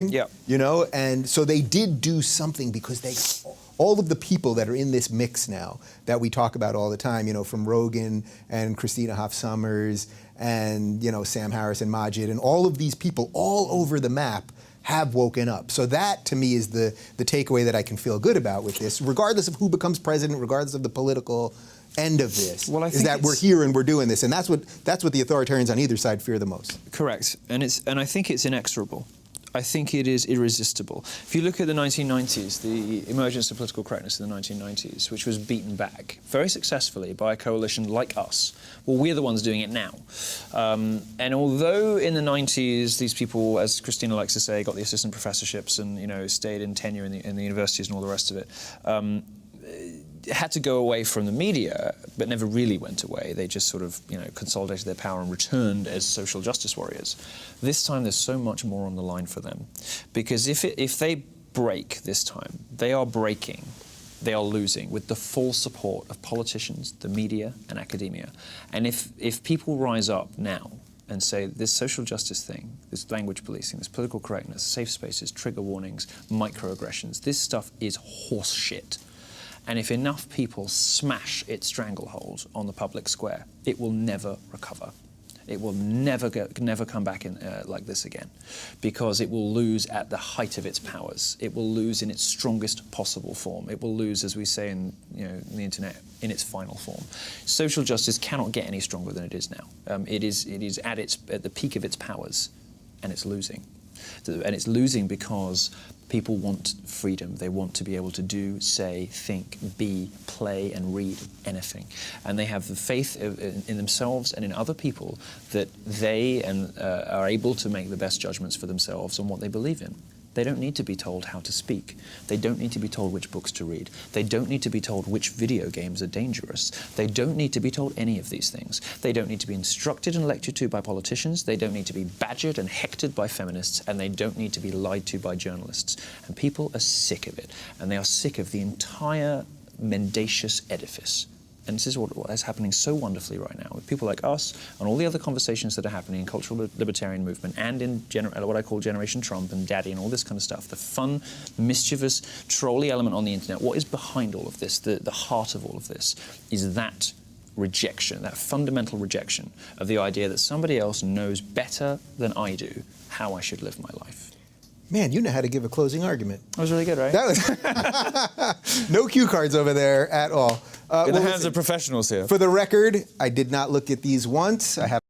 Yeah. You know, and so they did do something because all of the people that are in this mix now that we talk about all the time, you know, from Rogan and Christina Hoff Sommers and, you know, Sam Harris and Majid and all of these people all over the map have woken up. So that, to me, is the takeaway that I can feel good about with this, regardless of who becomes president, regardless of the political end of this, well, is that we're here and we're doing this. And that's what the authoritarians on either side fear the most. Correct. And I think it's inexorable. I think it is irresistible. If you look at the 1990s, the emergence of political correctness in the 1990s, which was beaten back very successfully by a coalition like us, well, we're the ones doing it now. And although in the 90s, these people, as Christina likes to say, got the assistant professorships and, you know, stayed in tenure in the universities and all the rest of it, had to go away from the media, but never really went away. They just sort of, you know, consolidated their power and returned as social justice warriors. This time, there's so much more on the line for them, because if they break this time, they are breaking. They are losing with the full support of politicians, the media, and academia. And if people rise up now and say this social justice thing, this language policing, this political correctness, safe spaces, trigger warnings, microaggressions, this stuff is horse shit. And if enough people smash its stranglehold on the public square, it will never recover. It will never come back in like this again, because it will lose at the height of its powers. It will lose in its strongest possible form. It will lose, as we say in, you know, the internet, in its final form. Social justice cannot get any stronger than it is now. It is at the peak of its powers, and it's losing. And it's losing because people want freedom. They want to be able to do, say, think, be, play, and read anything. And they have the faith in themselves and in other people that they are able to make the best judgments for themselves on what they believe in. They don't need to be told how to speak. They don't need to be told which books to read. They don't need to be told which video games are dangerous. They don't need to be told any of these things. They don't need to be instructed and lectured to by politicians. They don't need to be badgered and hectored by feminists. And they don't need to be lied to by journalists. And people are sick of it. And they are sick of the entire mendacious edifice. And this is what is happening so wonderfully right now with people like us and all the other conversations that are happening in cultural libertarian movement and in what I call Generation Trump and Daddy and all this kind of stuff. The fun, mischievous, trolly element on the internet. What is behind all of this, the heart of all of this, is that rejection, that fundamental rejection of the idea that somebody else knows better than I do how I should live my life. Man, you know how to give a closing argument. That was really good, right? That was no cue cards over there at all. In the hands of professionals here. For the record, I did not look at these once. I have